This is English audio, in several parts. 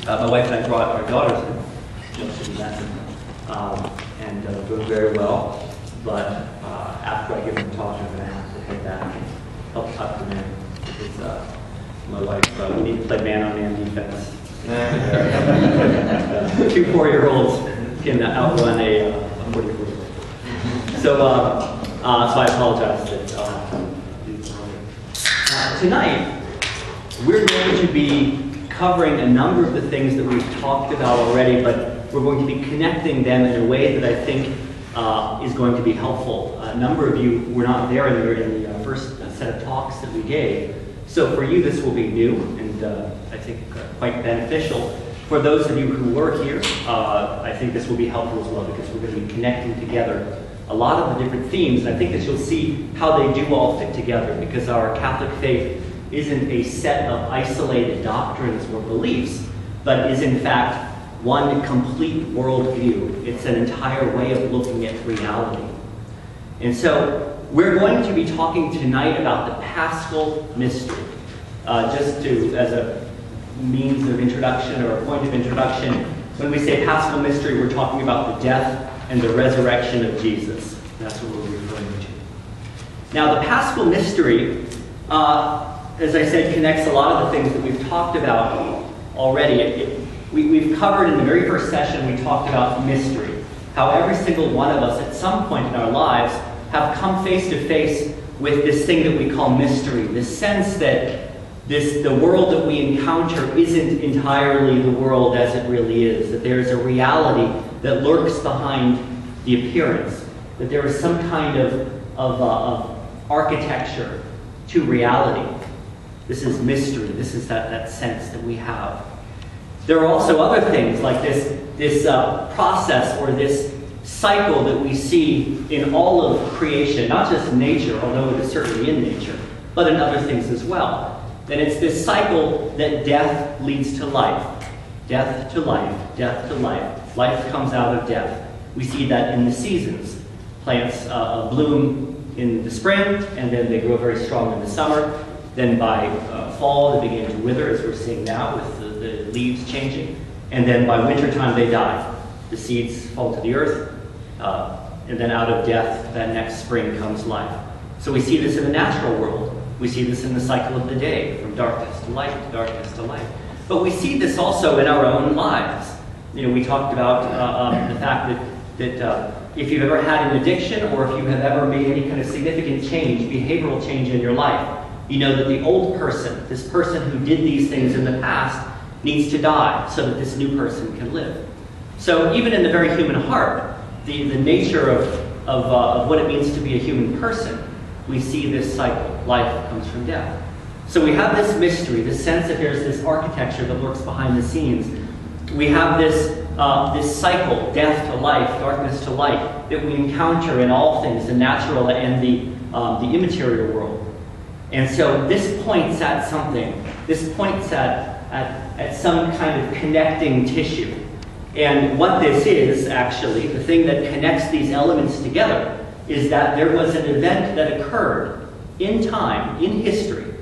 My wife and I brought our daughters in, just in that, and doing very well. But after I give them a talk, I'm going to have to head back and help tuck them in because my wife, we need to play man-on-man defense. 2 4-year-olds can outrun a 44-year-old. So I apologize that I'll have to do this earlier. Tonight, we're going to be covering a number of the things that we've talked about already, but we're going to be connecting them in a way that I think is going to be helpful. A number of you were not there in the first set of talks that we gave. So for you, this will be new and I think quite beneficial. For those of you who were here, I think this will be helpful as well because we're going to be connecting together a lot of the different themes. And I think that you'll see how they do all fit together because our Catholic faith isn't a set of isolated doctrines or beliefs, but is in fact one complete worldview. It's an entire way of looking at reality. And so we're going to be talking tonight about the Paschal Mystery. Just as a means of introduction or a point of introduction, when we say Paschal Mystery, we're talking about the death and the resurrection of Jesus. That's what we're referring to. Now, the Paschal Mystery, as I said, connects a lot of the things that we've talked about already. We've covered in the very first session, we talked about mystery. How every single one of us at some point in our lives have come face to face with this thing that we call mystery. This sense that the world that we encounter isn't entirely the world as it really is. That there is a reality that lurks behind the appearance. That there is some kind of architecture to reality. This is mystery. This is that sense that we have. There are also other things like this process or this cycle that we see in all of creation, not just nature, although it is certainly in nature, but in other things as well. That it's this cycle that death leads to life. Death to life, death to life. Life comes out of death. We see that in the seasons. Plants bloom in the spring, and then they grow very strong in the summer. Then by fall, they begin to wither, as we're seeing now with the leaves changing. And then by wintertime, they die. The seeds fall to the earth, and then out of death, that next spring comes life. So we see this in the natural world. We see this in the cycle of the day, from darkness to light, darkness to light. But we see this also in our own lives. You know, we talked about the fact that if you've ever had an addiction or if you have ever made any kind of significant change, behavioral change in your life, you know that the old person, this person who did these things in the past, needs to die so that this new person can live. So even in the very human heart, the nature of what it means to be a human person, we see this cycle. Life comes from death. So we have this mystery, this sense that there's this architecture that lurks behind the scenes. We have this cycle, death to life, darkness to light, that we encounter in all things, the natural and the immaterial world. And so this points at something. This points at some kind of connecting tissue. And what this is, actually, the thing that connects these elements together, is that there was an event that occurred in time, in history,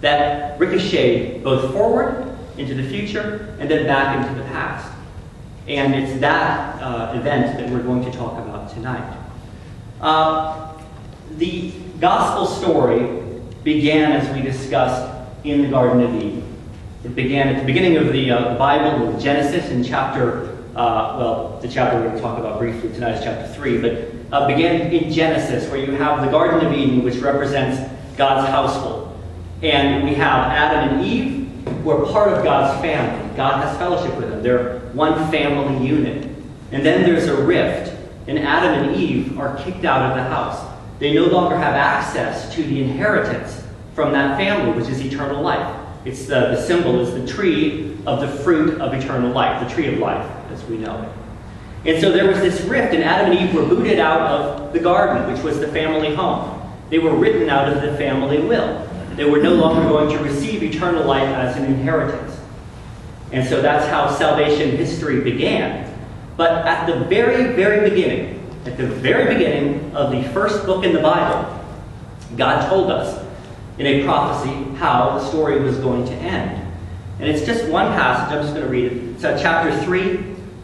that ricocheted both forward into the future and then back into the past. And it's that event that we're going to talk about tonight. The gospel story began, as we discussed, in the Garden of Eden. It began at the beginning of the Bible, in Genesis, in chapter, the chapter we're going to talk about briefly tonight is chapter 3, but began in Genesis, where you have the Garden of Eden, which represents God's household. And we have Adam and Eve, who are part of God's family. God has fellowship with them. They're one family unit. And then there's a rift, and Adam and Eve are kicked out of the house. They no longer have access to the inheritance from that family, which is eternal life. It's the symbol is the tree of the fruit of eternal life, the tree of life, as we know it. And so there was this rift, and Adam and Eve were booted out of the garden, which was the family home. They were written out of the family will. They were no longer going to receive eternal life as an inheritance. And so that's how salvation history began. But at the very, very beginning, of the first book in the Bible, God told us in a prophecy how the story was going to end. And it's just one passage. I'm just going to read it. It's chapter 3,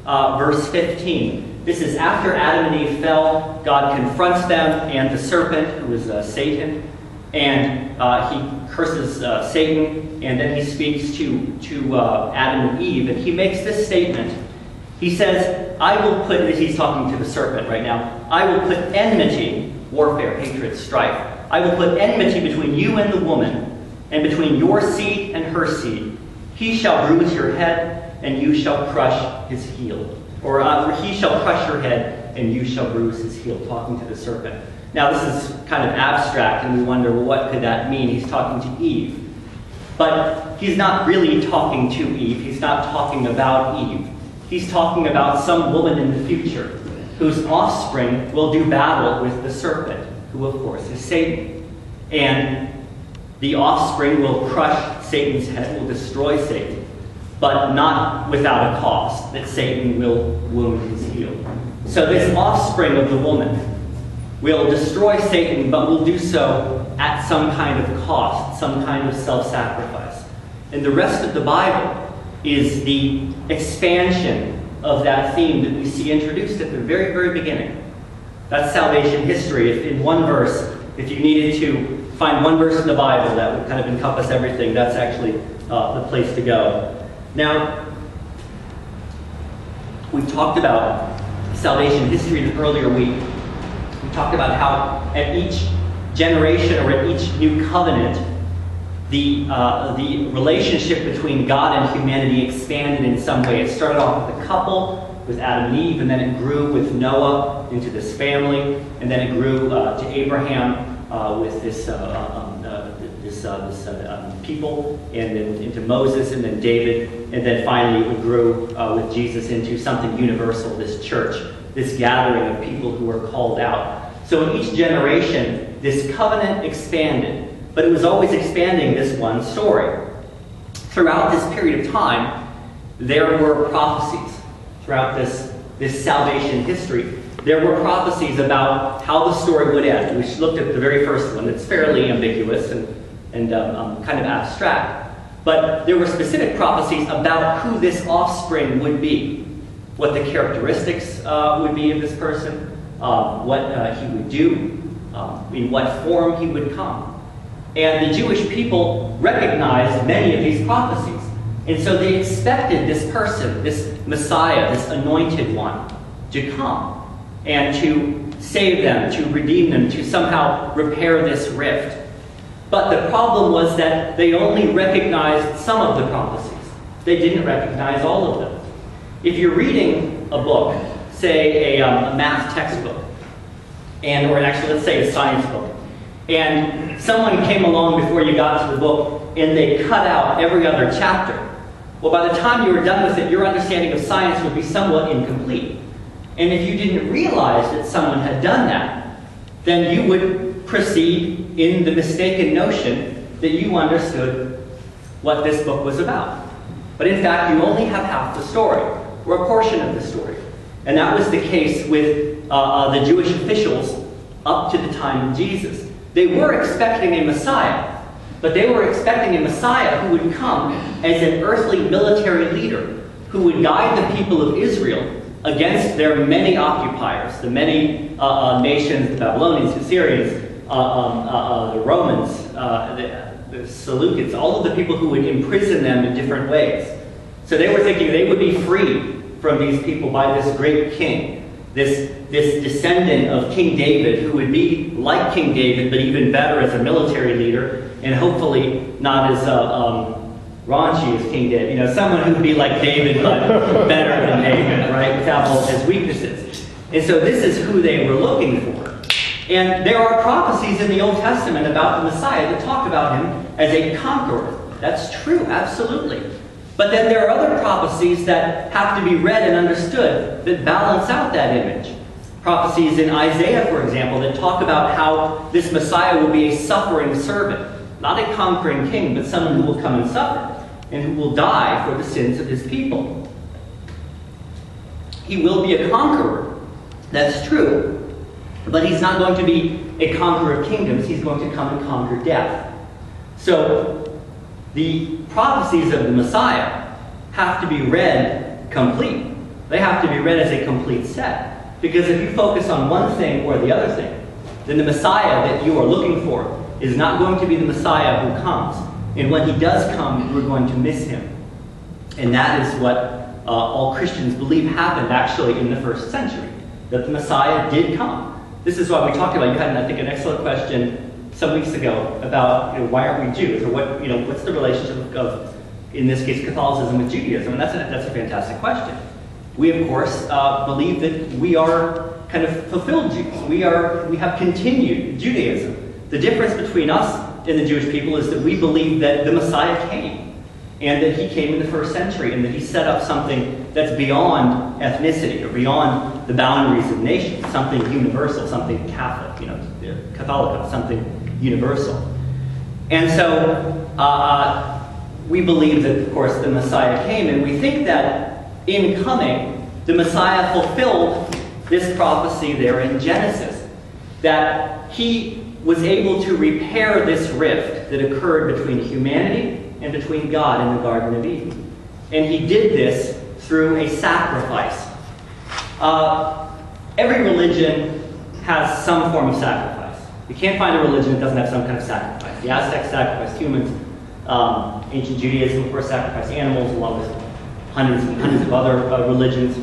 verse 15. This is after Adam and Eve fell. God confronts them and the serpent, who is Satan, and he curses Satan, and then he speaks to Adam and Eve, and he makes this statement. He says, I will put, he's talking to the serpent right now, I will put enmity, warfare, hatred, strife. I will put enmity between you and the woman, and between your seed and her seed. He shall bruise your head, and you shall crush his heel. Or he shall crush your head, and you shall bruise his heel, talking to the serpent. Now this is kind of abstract, and we wonder, well, what could that mean? He's talking to Eve. But he's not really talking to Eve. He's not talking about Eve. He's talking about some woman in the future whose offspring will do battle with the serpent, who of course is Satan. And the offspring will crush Satan's head, will destroy Satan, but not without a cost, that Satan will wound his heel. So this offspring of the woman will destroy Satan, but will do so at some kind of cost, some kind of self-sacrifice. And the rest of the Bible is the expansion of that theme that we see introduced at the very, very beginning. That's salvation history. If in one verse, if you needed to find one verse in the Bible that would kind of encompass everything, that's actually the place to go. Now, we talked about salvation history in an earlier week. We talked about how at each generation or at each new covenant, the relationship between God and humanity expanded in some way. It started off with a couple, with Adam and Eve, and then it grew with Noah into this family, and then it grew to Abraham with this people, and then into Moses, and then David, and then finally it grew with Jesus into something universal, this church, this gathering of people who are called out. So in each generation, this covenant expanded. But it was always expanding this one story. Throughout this period of time, there were prophecies. Throughout this salvation history, there were prophecies about how the story would end. We looked at the very first one. It's fairly ambiguous and kind of abstract. But there were specific prophecies about who this offspring would be, what the characteristics would be of this person, what he would do, in what form he would come. And the Jewish people recognized many of these prophecies. And so they expected this person, this Messiah, this anointed one, to come and to save them, to redeem them, to somehow repair this rift. But the problem was that they only recognized some of the prophecies. They didn't recognize all of them. If you're reading a book, say a math textbook, or actually let's say a science book, and someone came along before you got to the book and they cut out every other chapter, well, by the time you were done with it, your understanding of science would be somewhat incomplete. And if you didn't realize that someone had done that, then you would proceed in the mistaken notion that you understood what this book was about. But in fact, you only have half the story, or a portion of the story. And that was the case with the Jewish officials up to the time of Jesus. They were expecting a Messiah, but they were expecting a Messiah who would come as an earthly military leader, who would guide the people of Israel against their many occupiers, the many nations, the Babylonians, the Assyrians, the Romans, the Seleucids, all of the people who would imprison them in different ways. So they were thinking they would be freed from these people by this great king, this descendant of King David, who would be like King David, but even better as a military leader, and hopefully not as raunchy as King David. You know, someone who would be like David, but better than David, right? Without all his weaknesses. And so this is who they were looking for. And there are prophecies in the Old Testament about the Messiah that talk about him as a conqueror. That's true, absolutely. But then there are other prophecies that have to be read and understood that balance out that image. Prophecies in Isaiah, for example, that talk about how this Messiah will be a suffering servant. Not a conquering king, but someone who will come and suffer, and who will die for the sins of his people. He will be a conqueror, that's true, but he's not going to be a conqueror of kingdoms. He's going to come and conquer death. So the prophecies of the Messiah have to be read complete. They have to be read as a complete set. Because if you focus on one thing or the other thing, then the Messiah that you are looking for is not going to be the Messiah who comes. And when he does come, we're going to miss him. And that is what all Christians believe happened actually in the first century, that the Messiah did come. This is why we talked about, you had, I think, an excellent question some weeks ago about why aren't we Jews, or what's the relationship of, in this case, Catholicism with Judaism? And that's a fantastic question. We, of course, believe that we are kind of fulfilled Jews. We have continued Judaism. The difference between us and the Jewish people is that we believe that the Messiah came, and that he came in the first century, and that he set up something that's beyond ethnicity, or beyond the boundaries of nations, something universal, something Catholic, Catholic, something universal. And so we believe that, of course, the Messiah came, and we think that in coming, the Messiah fulfilled this prophecy there in Genesis, that he was able to repair this rift that occurred between humanity and between God in the Garden of Eden. And he did this through a sacrifice. Every religion has some form of sacrifice. You can't find a religion that doesn't have some kind of sacrifice. The Aztecs sacrificed humans. Ancient Judaism, of course, sacrificed animals, along with hundreds and hundreds of other religions.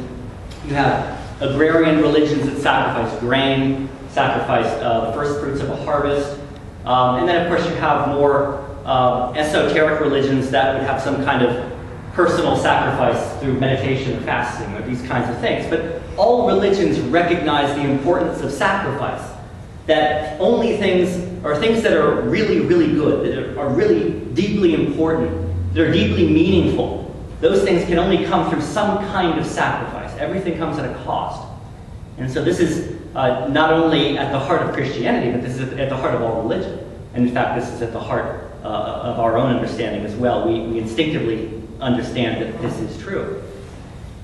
You have agrarian religions that sacrifice grain, sacrifice the first fruits of a harvest. And then, of course, you have more esoteric religions that would have some kind of personal sacrifice through meditation or fasting or these kinds of things. But all religions recognize the importance of sacrifice. That only things that are really, really good, that are really deeply important, that are deeply meaningful, those things can only come through some kind of sacrifice. Everything comes at a cost. And so this is not only at the heart of Christianity, but this is at the heart of all religion. And in fact, this is at the heart of our own understanding as well. We instinctively understand that this is true.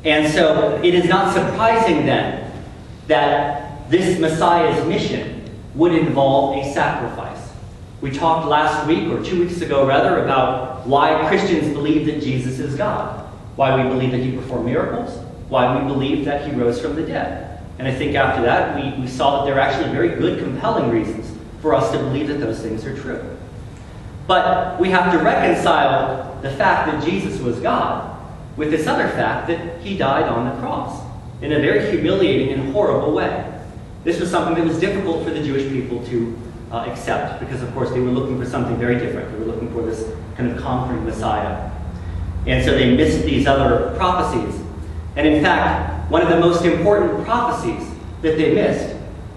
And so it is not surprising then that this Messiah's mission would involve a sacrifice. We talked last week, or 2 weeks ago rather, about why Christians believe that Jesus is God, why we believe that he performed miracles, why we believe that he rose from the dead. And I think after that, we saw that there are actually very good, compelling reasons for us to believe that those things are true. But we have to reconcile the fact that Jesus was God with this other fact that he died on the cross in a very humiliating and horrible way. This was something that was difficult for the Jewish people to accept because, of course, they were looking for something very different. They were looking for this kind of conquering Messiah. And so they missed these other prophecies. And in fact, one of the most important prophecies that they missed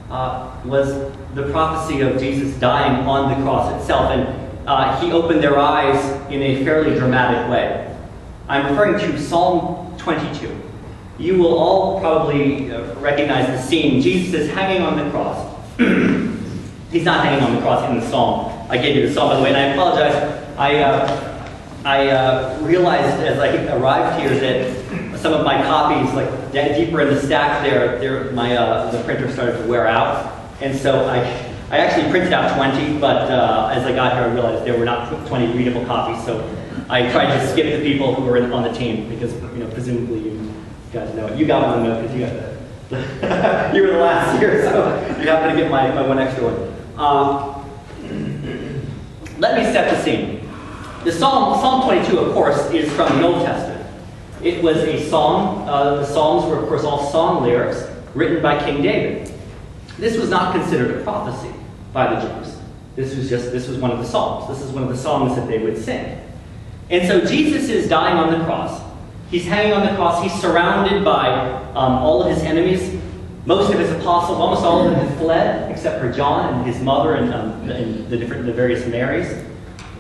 was the prophecy of Jesus dying on the cross itself. And he opened their eyes in a fairly dramatic way. I'm referring to Psalm 22. You will all probably recognize the scene. Jesus is hanging on the cross. He's not hanging on the cross in the psalm. I gave you the psalm, by the way, and I apologize. I realized as I arrived here that some of my copies, like deeper in the stack there, the printer started to wear out. And so I actually printed out 20, but as I got here, I realized there were not 20 readable copies. So I tried to skip the people who were on the team because, presumably you guys know it. You got one though because you got you were the last year, so you happen to get my one extra one. Let me set the scene. The Psalm 22, of course, is from the Old Testament. It was a song. The Psalms were, of course, all song lyrics written by King David. This was not considered a prophecy by the Jews. This was one of the Psalms. This is one of the songs that they would sing. And so Jesus is dying on the cross. He's hanging on the cross. He's surrounded by all of his enemies. Most of his apostles, almost all of them have fled, except for John and his mother and the various Marys.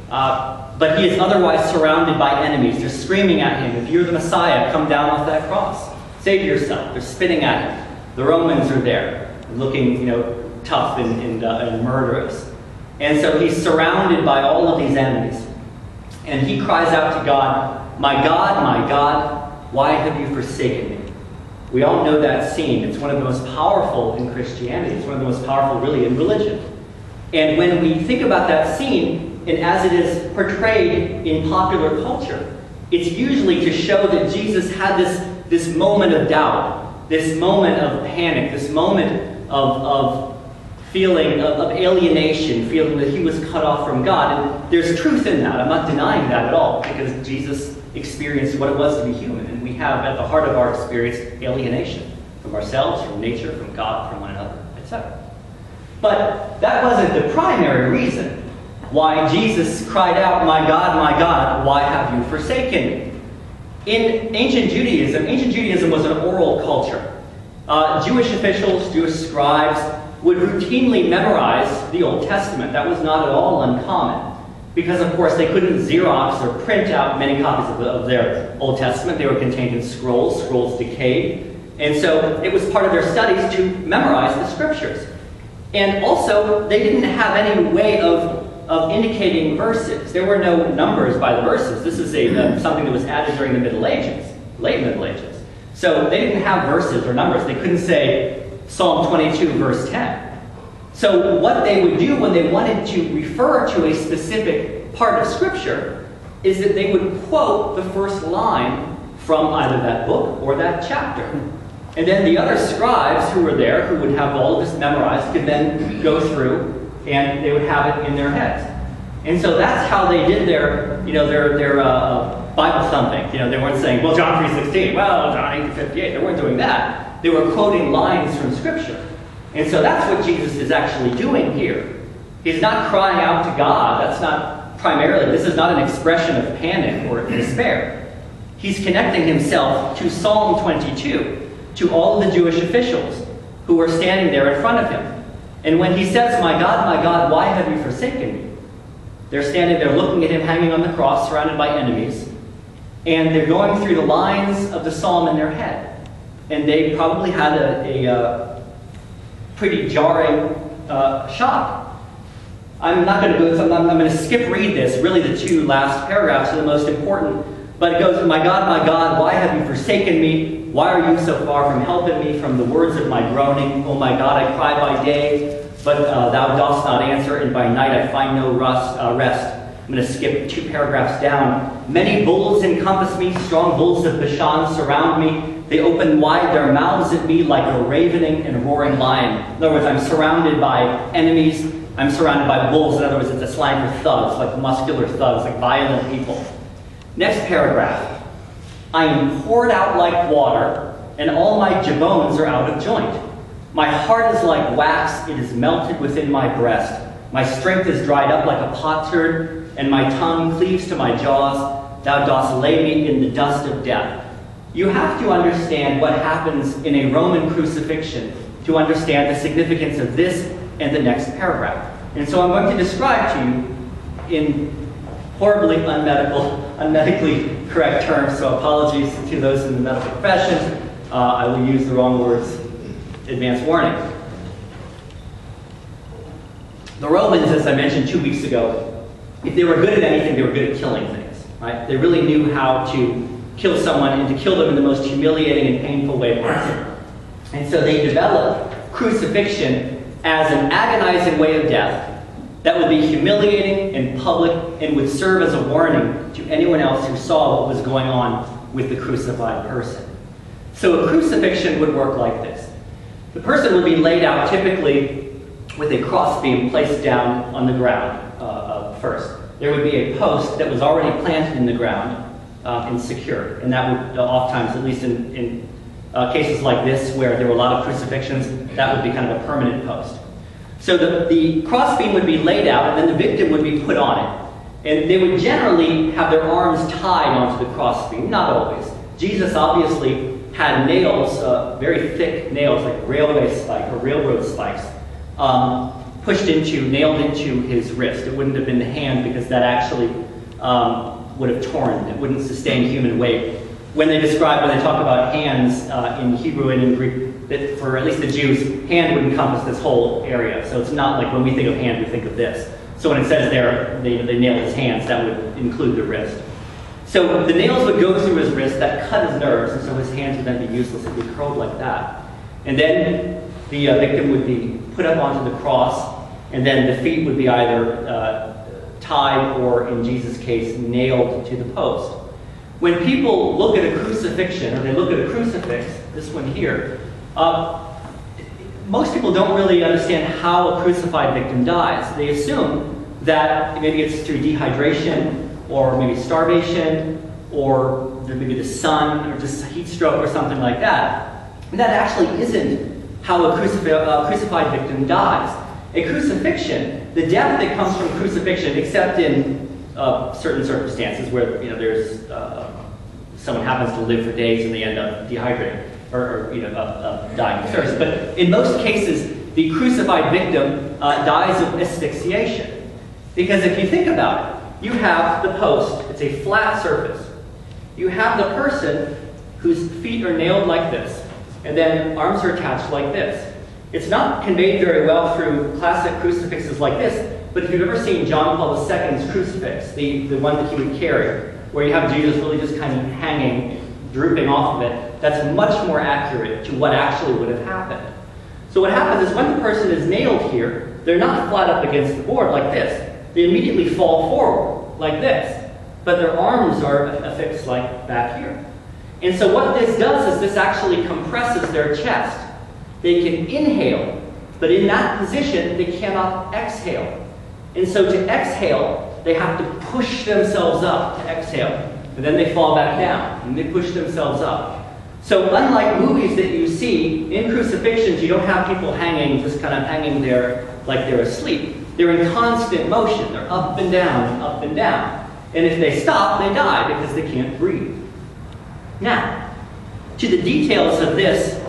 But he is otherwise surrounded by enemies. They're screaming at him, "If you're the Messiah, come down off that cross. Save yourself." They're spitting at him. The Romans are there, looking, tough and murderous. And so he's surrounded by all of these enemies. And he cries out to God, my God, why have you forsaken me?" We all know that scene. It's one of the most powerful in Christianity. It's one of the most powerful, really, in religion. And when we think about that scene, and as it is portrayed in popular culture, it's usually to show that Jesus had this moment of doubt, this moment of panic, this moment of feeling of alienation, feeling that he was cut off from God. And there's truth in that. I'm not denying that at all, because Jesus experienced what it was to be human. And we have at the heart of our experience alienation from ourselves, from nature, from God, from one another, etc. But that wasn't the primary reason why Jesus cried out, my God, why have you forsaken me?" In ancient Judaism was an oral culture. Jewish officials, Jewish scribes, would routinely memorize the Old Testament. That was not at all uncommon, because of course they couldn't Xerox or print out many copies of their Old Testament. They were contained in scrolls decayed, and so it was part of their studies to memorize the scriptures. And also, they didn't have any way of indicating verses. There were no numbers by the verses. This is something that was added during the Middle Ages, late Middle Ages. So they didn't have verses or numbers. They couldn't say Psalm 22, verse 10. So what they would do when they wanted to refer to a specific part of Scripture is that they would quote the first line from either that book or that chapter. And then the other scribes who were there, who would have all of this memorized, could then go through and they would have it in their heads. And so that's how they did their Bible thumping. They weren't saying, well, John 3:16, well, John 8:58. They weren't doing that. They were quoting lines from Scripture. And so that's what Jesus is actually doing here. He's not crying out to God. That's not primarily, this is not an expression of panic or despair. He's connecting himself to Psalm 22, to all of the Jewish officials who were standing there in front of him. And when he says, my God, why have you forsaken me?" They're standing there looking at him hanging on the cross, surrounded by enemies. And they're going through the lines of the psalm in their head. And they probably had a pretty jarring shock. I'm not going to go, I'm going to skip read this. Really, the two last paragraphs are the most important. But it goes, my God, why have you forsaken me? Why are you so far from helping me from the words of my groaning? Oh my God, I cry by day, but thou dost not answer, and by night I find no rest. I'm going to skip 2 paragraphs down. Many bulls encompass me, strong bulls of Bashan surround me. They open wide their mouths at me like a ravening and roaring lion. In other words, I'm surrounded by enemies. I'm surrounded by bulls. In other words, it's a slang for thugs, like muscular thugs, like violent people. Next paragraph. I am poured out like water, and all my bones are out of joint. My heart is like wax, it is melted within my breast. My strength is dried up like a potsherd, and my tongue cleaves to my jaws. Thou dost lay me in the dust of death. You have to understand what happens in a Roman crucifixion to understand the significance of this and the next paragraph. And so I'm going to describe to you in horribly unmedically correct terms, so apologies to those in the medical profession. I will use the wrong words. Advance warning. The Romans, as I mentioned 2 weeks ago, if they were good at anything, they were good at killing things. Right? They really knew how to kill someone and to kill them in the most humiliating and painful way possible. And so they developed crucifixion as an agonizing way of death that would be humiliating and public and would serve as a warning to anyone else who saw what was going on with the crucified person. So a crucifixion would work like this. The person would be laid out typically with a crossbeam placed down on the ground first. There would be a post that was already planted in the ground and secured. And that would oftentimes, at least in cases like this where there were a lot of crucifixions, that would be kind of a permanent post. So the crossbeam would be laid out, and then the victim would be put on it. And they would generally have their arms tied onto the crossbeam, not always. Jesus obviously had nails, very thick nails, like railway spike or railroad spikes, nailed into his wrist. It wouldn't have been the hand, because that actually would have torn. It wouldn't sustain human weight. When they talk about hands in Hebrew and in Greek, that for at least the Jews, hand would encompass this whole area. So it's not like when we think of hand, we think of this. So when it says there, they nailed his hands, that would include the wrist. So the nails would go through his wrist, that cut his nerves, and so his hands would then be useless. It'd be curled like that. And then the victim would be put up onto the cross, and then the feet would be either tied, or in Jesus' case, nailed to the post. When people look at a crucifixion, or they look at a crucifix, this one here, most people don't really understand how a crucified victim dies. They assume that maybe it's through dehydration, or maybe starvation, or maybe the sun, or just heat stroke, or something like that. And that actually isn't how a crucified victim dies. A crucifixion, the death that comes from crucifixion, except in certain circumstances where there's someone happens to live for days and they end up dehydrating or dying of thirst. But in most cases, the crucified victim dies of asphyxiation. Because if you think about it, you have the post, it's a flat surface. You have the person whose feet are nailed like this, and then arms are attached like this. It's not conveyed very well through classic crucifixes like this, but if you've ever seen John Paul II's crucifix, the one that he would carry, where you have Jesus really just kind of hanging, drooping off of it, that's much more accurate to what actually would have happened. So what happens is when the person is nailed here, they're not flat up against the board like this. They immediately fall forward like this, but their arms are affixed like back here. And so what this does is this actually compresses their chest. They can inhale, but in that position, they cannot exhale. And so to exhale, they have to push themselves up to exhale. And then they fall back down, and they push themselves up. So unlike movies that you see, in crucifixions, you don't have people hanging, just kind of hanging there like they're asleep. They're in constant motion. They're up and down, up and down. And if they stop, they die because they can't breathe. Now, to the details of this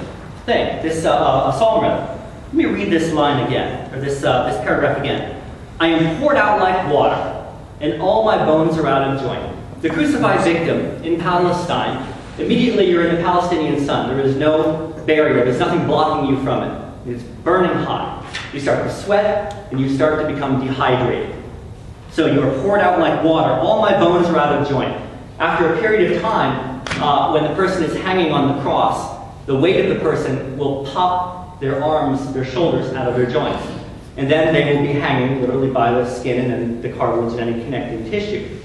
thing, this psalm rather. Let me read this line again, or this paragraph again. I am poured out like water, and all my bones are out of joint. The crucified victim in Palestine, immediately you're in the Palestinian sun. There is no barrier. There's nothing blocking you from it. It's burning hot. You start to sweat, and you start to become dehydrated. So you are poured out like water. All my bones are out of joint. After a period of time, when the person is hanging on the cross, the weight of the person will pop their arms, their shoulders out of their joints. And then they will be hanging literally by the skin and the cartilage and any connecting tissue.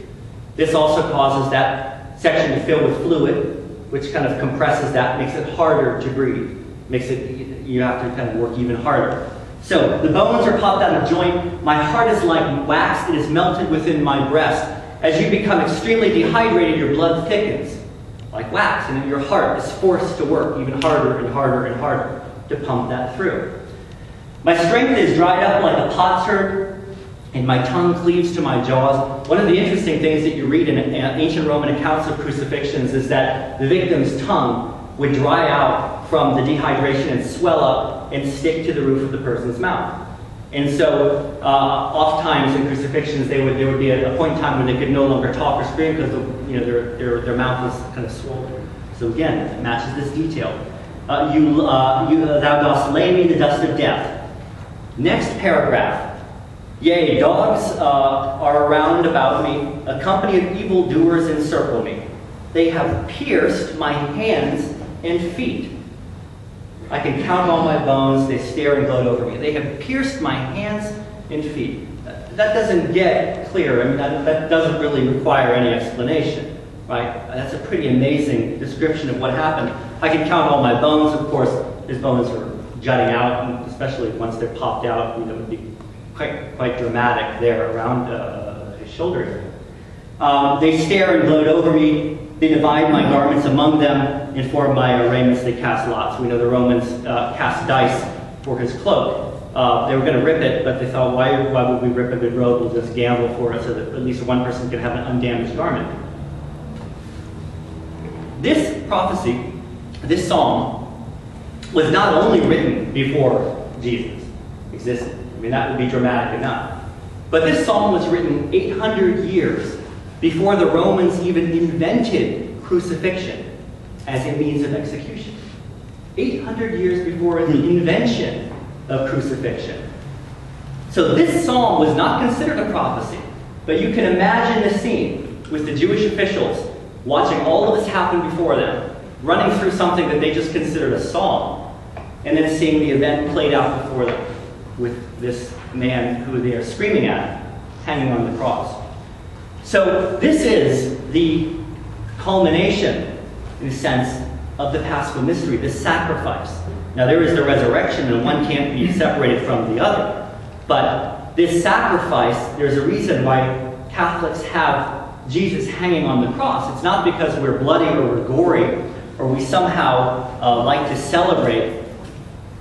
This also causes that section to fill with fluid, which kind of compresses that, makes it harder to breathe. Makes it, you have to kind of work even harder. So the bones are popped out of joint. My heart is like wax. It is melted within my breast. As you become extremely dehydrated, your blood thickens like wax, and then your heart is forced to work even harder and harder and harder to pump that through. My strength is dried up like a potsherd, and my tongue cleaves to my jaws. One of the interesting things that you read in ancient Roman accounts of crucifixions is that the victim's tongue would dry out from the dehydration and swell up and stick to the roof of the person's mouth. And so, oftentimes in crucifixions, there would be a point in time when they could no longer talk or scream because their mouth was kind of swollen. So again, it matches this detail. Thou dost lay me in the dust of death. Next paragraph. Yea, dogs are around about me. A company of evildoers encircle me. They have pierced my hands and feet. I can count all my bones. They stare and gloat over me. They have pierced my hands and feet. That doesn't get clear. I mean, that doesn't really require any explanation, right? That's a pretty amazing description of what happened. I can count all my bones. Of course, his bones are jutting out, and especially once they're popped out, it would be quite dramatic there around his shoulder area. They stare and gloat over me. They divide my garments among them, and for my raiments they cast lots. We know the Romans cast dice for his cloak. They were going to rip it, but they thought, why would we rip a good robe? We'll just gamble for it so that at least one person can have an undamaged garment. This prophecy, this psalm, was not only written before Jesus existed. I mean, that would be dramatic enough. But this psalm was written 800 years before the Romans even invented crucifixion as a means of execution. 800 years before the invention of crucifixion. So this psalm was not considered a prophecy, but you can imagine the scene with the Jewish officials watching all of this happen before them, running through something that they just considered a psalm, and then seeing the event played out before them with this man who they are screaming at hanging on the cross. So this is the culmination, in a sense, of the Paschal Mystery, this sacrifice. Now there is the resurrection, and one can't be separated from the other. But this sacrifice, there's a reason why Catholics have Jesus hanging on the cross. It's not because we're bloody or we're gory, or we somehow like to celebrate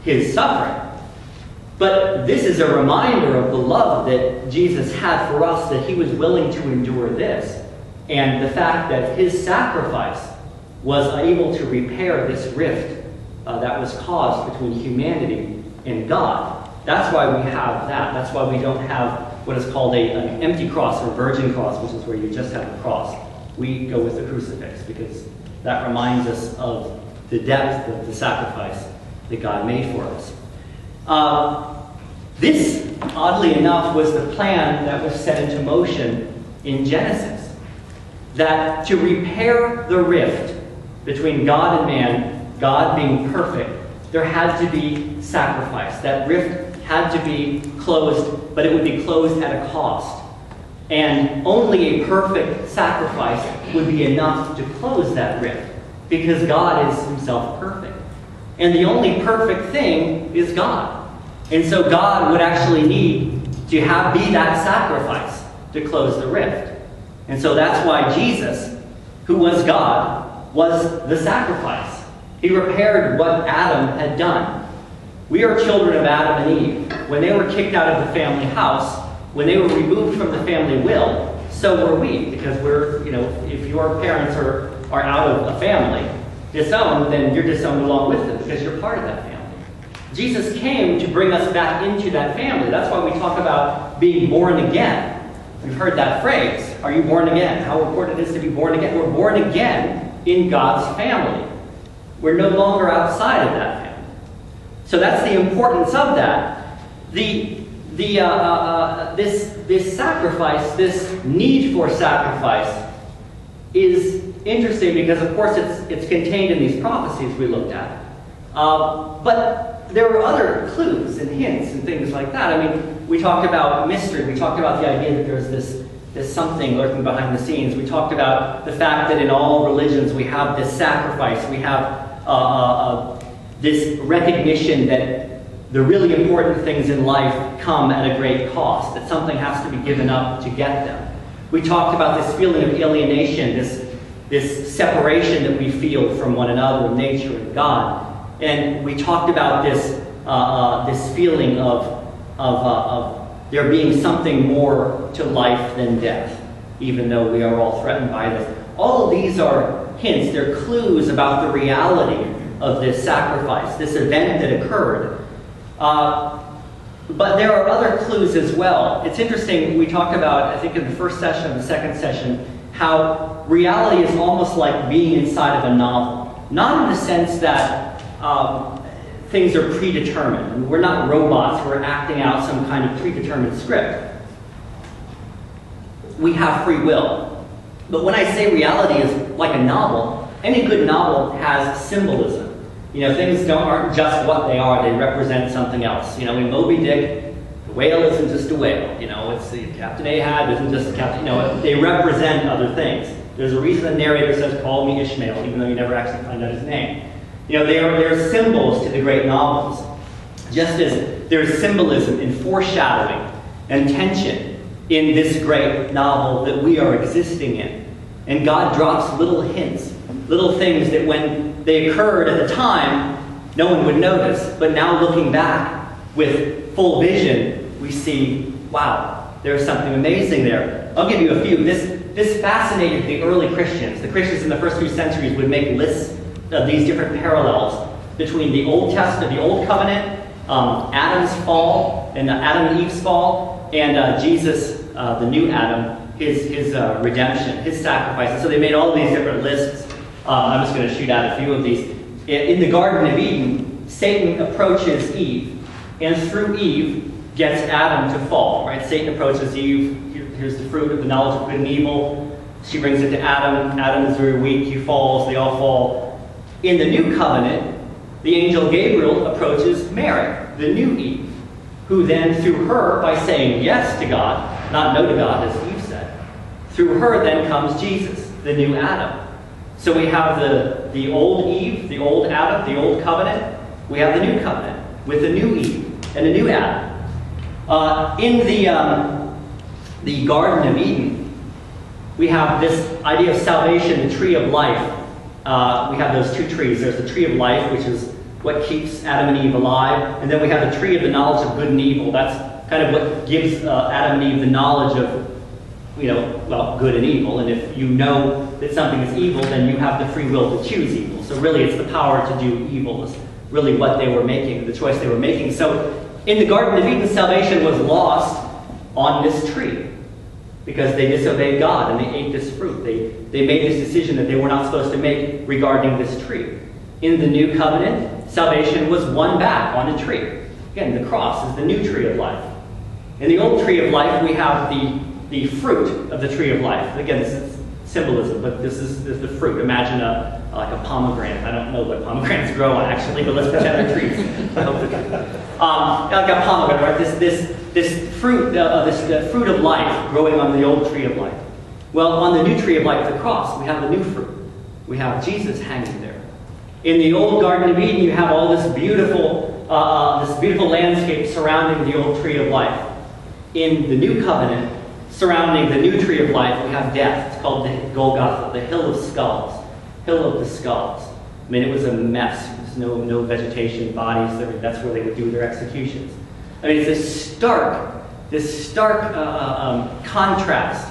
his suffering. But this is a reminder of the love that Jesus had for us, that he was willing to endure this, and the fact that his sacrifice was able to repair this rift that was caused between humanity and God. That's why we have that. That's why we don't have what is called an empty cross or virgin cross, which is where you just have the cross. We go with the crucifix because that reminds us of the depth of the sacrifice that God made for us. This, oddly enough, was the plan that was set into motion in Genesis. That to repair the rift between God and man, God being perfect, there had to be sacrifice. That rift had to be closed, but it would be closed at a cost. And only a perfect sacrifice would be enough to close that rift, because God is himself perfect. And the only perfect thing is God. And so God would actually need to be that sacrifice to close the rift. And so that's why Jesus, who was God, was the sacrifice. He repaired what Adam had done. We are children of Adam and Eve. When they were kicked out of the family house, when they were removed from the family will, so were we. Because we're, if your parents are out of a family, disowned, then you're disowned along with them because you're part of that family. Jesus came to bring us back into that family. That's why we talk about being born again. We've heard that phrase. Are you born again? How important it is to be born again. We're born again in God's family. We're no longer outside of that family. So that's the importance of that. This sacrifice, this need for sacrifice, is interesting because, of course, it's contained in these prophecies we looked at. But there were other clues and hints and things like that. I mean, we talked about mystery. We talked about the idea that there's this something lurking behind the scenes. We talked about the fact that in all religions we have this sacrifice. We have this recognition that the really important things in life come at a great cost, that something has to be given up to get them. We talked about this feeling of alienation, this separation that we feel from one another, and nature, and God. And we talked about this feeling of there being something more to life than death, even though we are all threatened by this. All of these are hints, they're clues about the reality of this sacrifice, this event that occurred. But there are other clues as well. It's interesting, we talked about, I think in the first session and the second session, how reality is almost like being inside of a novel. Not in the sense that things are predetermined. We're not robots, we're acting out some kind of predetermined script. We have free will. But when I say reality is like a novel, any good novel has symbolism. Things aren't just what they are, they represent something else. In Moby Dick, the whale isn't just a whale. It's the Captain Ahab isn't just the captain. They represent other things. There's a reason the narrator says, "Call me Ishmael," even though you never actually find out his name. They are symbols to the great novels. Just as there's symbolism in foreshadowing and tension in this great novel that we are existing in. And God drops little hints, little things that when they occurred at the time, no one would notice. But now looking back with full vision, we see, wow, there's something amazing there. I'll give you a few. This fascinated the early Christians. The Christians in the first few centuries would make lists of these different parallels between the Old Testament, the Old Covenant, Adam's fall, and Adam and Eve's fall, and Jesus, the new Adam, his redemption, his sacrifice. And so they made all these different lists. I'm just going to shoot out a few of these. In the Garden of Eden, Satan approaches Eve, and through Eve gets Adam to fall. Right? Satan approaches Eve. Here's the fruit of the knowledge of good and evil. She brings it to Adam. Adam is very weak. He falls. They all fall. In the new covenant, the angel Gabriel approaches Mary, the new Eve, who then, through her, by saying yes to God, not know to God, as Eve said. Through her then comes Jesus, the new Adam. So we have the old Eve, the old Adam, the old covenant. We have the new covenant with the new Eve and the new Adam. In the Garden of Eden, we have this idea of salvation, the tree of life. We have those two trees. There's the tree of life, which is what keeps Adam and Eve alive. And then we have the tree of the knowledge of good and evil. That's kind of what gives Adam and Eve the knowledge of, good and evil. And if you know that something is evil, then you have the free will to choose evil. So really it's the power to do evil is really what they were making, the choice they were making. So in the Garden of Eden, salvation was lost on this tree because they disobeyed God and they ate this fruit. They made this decision that they were not supposed to make regarding this tree. In the new covenant, salvation was won back on a tree. Again, the cross is the new tree of life. In the old tree of life, we have the fruit of the tree of life. Again, this is symbolism, but this is the fruit. Imagine like a pomegranate. I don't know what pomegranates grow on, actually, but let's pretend they're trees. I hope they're trees. Like a pomegranate, right? This fruit, the fruit of life growing on the old tree of life. Well, on the new tree of life, the cross, we have the new fruit. We have Jesus hanging there. In the old Garden of Eden, you have all this beautiful landscape surrounding the old tree of life. In the new covenant, surrounding the new tree of life, we have death. It's called the Golgotha, the Hill of Skulls. Hill of the Skulls. I mean, it was a mess. There's no vegetation, bodies. That's where they would do their executions. I mean, it's this stark contrast.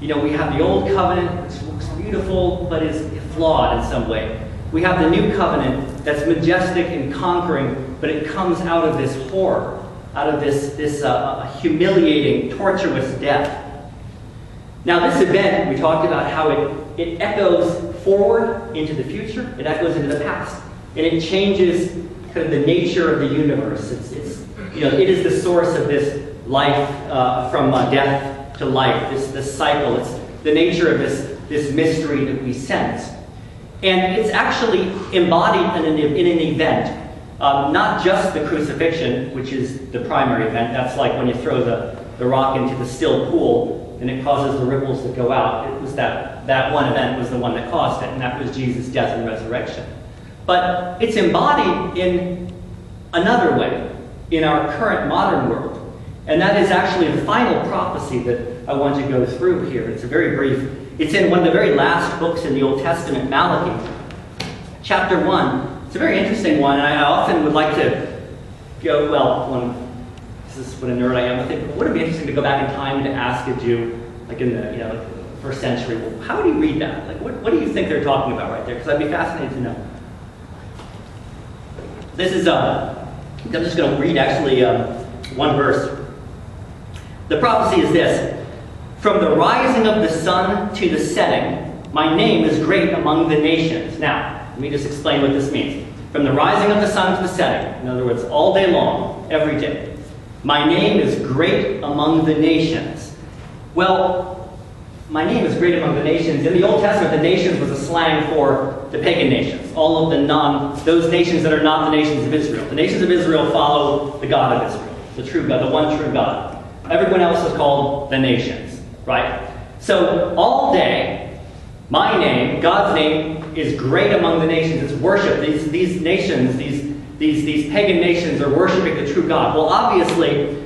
We have the old covenant, which looks beautiful, but is flawed in some way. We have the new covenant that's majestic and conquering, but it comes out of this horror, out of this humiliating, torturous death. Now, this event, we talked about how it echoes forward into the future, it echoes into the past, and it changes kind of the nature of the universe. It is the source of this life from death to life, this cycle. It's the nature of this mystery that we sense. And it's actually embodied in an event, not just the crucifixion, which is the primary event. That's like when you throw the rock into the still pool and it causes the ripples to go out. It was that one event was the one that caused it, and that was Jesus' death and resurrection. But it's embodied in another way in our current modern world. And that is actually the final prophecy that I want to go through here. It's a very brief. It's in one of the very last books in the Old Testament, Malachi. Chapter 1. It's a very interesting one, and I often would like to go, this is what a nerd I am, I think, would it be interesting to go back in time and to ask a Jew, like in the first century, well, how would he read that? Like, what do you think they're talking about right there? Because I'd be fascinated to know. This is, I'm just going to read actually one verse. The prophecy is this: from the rising of the sun to the setting, my name is great among the nations. Now, let me just explain what this means. From the rising of the sun to the setting, in other words, all day long, every day, my name is great among the nations. Well, my name is great among the nations. In the Old Testament, the nations was a slang for the pagan nations. All of those nations that are not the nations of Israel. The nations of Israel follow the God of Israel, the true God, the one true God. Everyone else is called the nations, right? So all day, my name, God's name, is great among the nations. It's worship. These nations, these pagan nations are worshiping the true God. Well, obviously,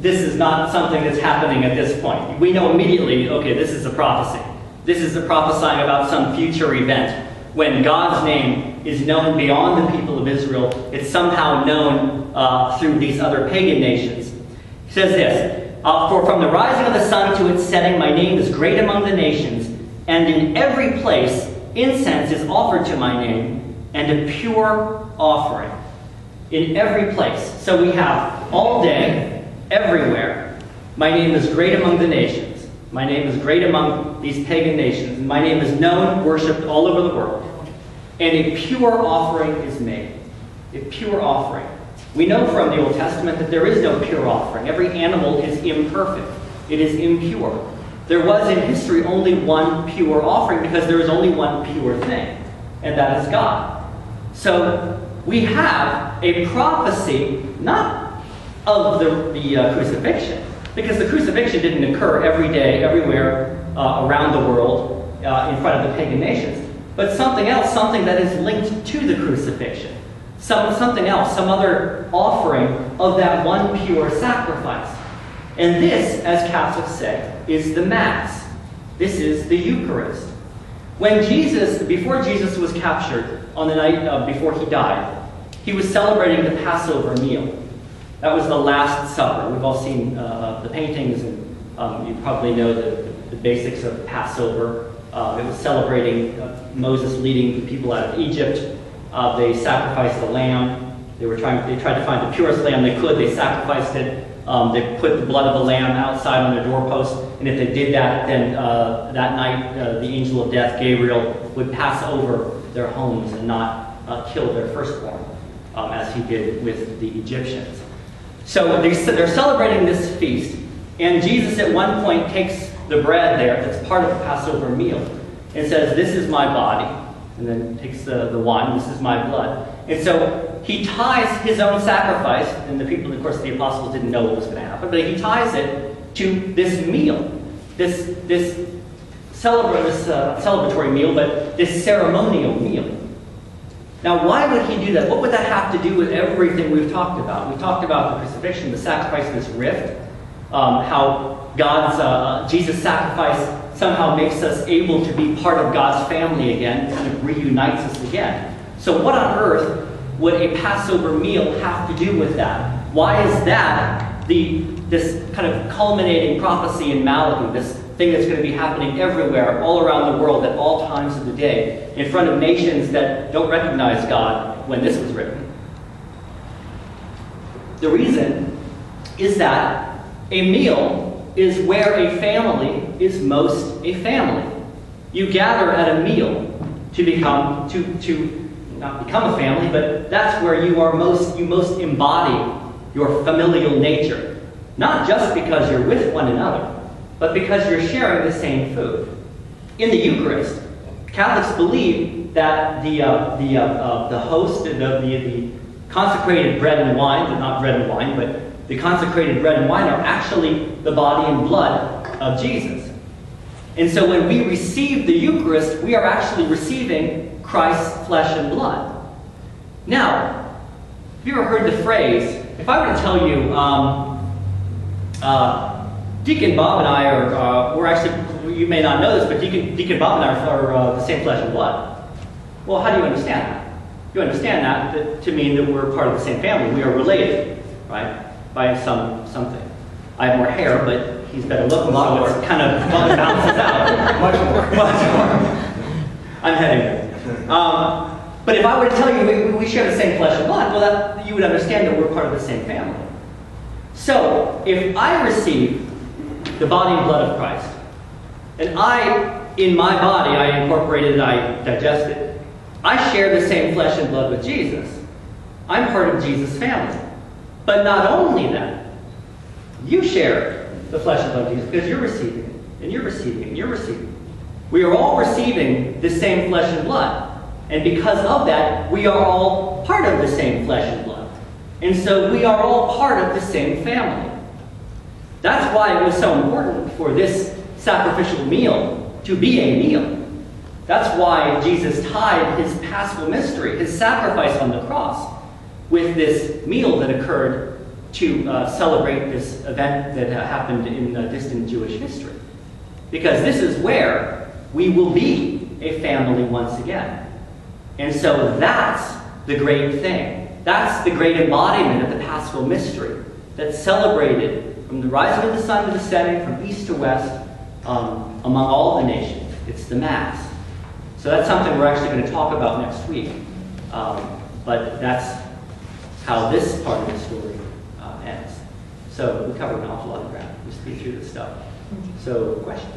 this is not something that's happening at this point. We know immediately, okay, this is a prophecy. This is a prophesying about some future event when God's name is known beyond the people of Israel. It's somehow known through these other pagan nations. He says this: for from the rising of the sun to its setting, my name is great among the nations, and in every place incense is offered to my name, and a pure offering. In every place. So we have all day, everywhere, my name is great among the nations. My name is great among these pagan nations. My name is known, worshipped all over the world. And a pure offering is made. A pure offering. We know from the Old Testament that there is no pure offering. Every animal is imperfect. It is impure. There was in history only one pure offering because there is only one pure thing, and that is God. So we have a prophecy, not of the crucifixion, Because the crucifixion didn't occur every day, everywhere around the world in front of the pagan nations, but something else, something that is linked to the crucifixion. Something else, some other offering of that one pure sacrifice. And this, as Catholics say, is the Mass. This is the Eucharist. Before Jesus was captured on the night before he died, he was celebrating the Passover meal. That was the Last Supper. We've all seen the paintings, and you probably know the basics of Passover. It was celebrating Moses leading the people out of Egypt. They sacrificed a lamb. They tried to find the purest lamb they could. They sacrificed it. They put the blood of the lamb outside on the doorpost, and if they did that, then that night the angel of death, Gabriel, would pass over their homes and not kill their firstborn, as he did with the Egyptians. So they're celebrating this feast, and Jesus at one point takes the bread there that's part of the Passover meal and says, "This is my body," and then takes the wine, "This is my blood." And so he ties his own sacrifice, and the people, of course, the apostles didn't know what was going to happen, but he ties it to this meal, this celebratory meal, but this ceremonial meal. Now, why would he do that? What would that have to do with everything we've talked about? We talked about the crucifixion, the sacrifice of this rift, how Jesus' sacrifice somehow makes us able to be part of God's family again, kind of reunites us again. So what on earth would a Passover meal have to do with that? Why is that this kind of culminating prophecy in Malachi, this thing that's going to be happening everywhere, all around the world, at all times of the day, in front of nations that don't recognize God when this was written? The reason is that a meal is where a family is most a family. You gather at a meal to not become a family, but that's where you most embody your familial nature. Not just because you're with one another, but because you're sharing the same food. In the Eucharist, Catholics believe that the host, the consecrated bread and wine, but not bread and wine, but the consecrated bread and wine are actually the body and blood of Jesus. And so when we receive the Eucharist, we are actually receiving Christ's flesh and blood. Now, have you ever heard the phrase, if I were to tell you, Deacon Bob and I we're actually, you may not know this, but Deacon Bob and I are the same flesh and blood. Well, how do you understand that? You understand that to mean that we're part of the same family. We are related, right? By something. I have more hair, but he's better looking, so it kind of balances out. Much more. I'm heading there. But if I were to tell you we share the same flesh and blood, well, you would understand that we're part of the same family. So, if I receive the body and blood of Christ, and in my body, I incorporate it, I digest it, I share the same flesh and blood with Jesus. I'm part of Jesus' family. But not only that, you share the flesh and blood of Jesus because you're receiving it, and you're receiving it, and you're receiving it. We are all receiving the same flesh and blood. And because of that, we are all part of the same flesh and blood. And so we are all part of the same family. That's why it was so important for this sacrificial meal to be a meal. That's why Jesus tied his Paschal Mystery, his sacrifice on the cross, with this meal that occurred to celebrate this event that happened in distant Jewish history. Because this is where we will be a family once again. And so that's the great thing. That's the great embodiment of the Paschal Mystery that's celebrated from the rising of the sun to the setting, from east to west, among all the nations. It's the Mass. So that's something we're actually going to talk about next week. But that's how this part of the story ends. So we covered an awful lot of ground. We speed through this stuff. So, question?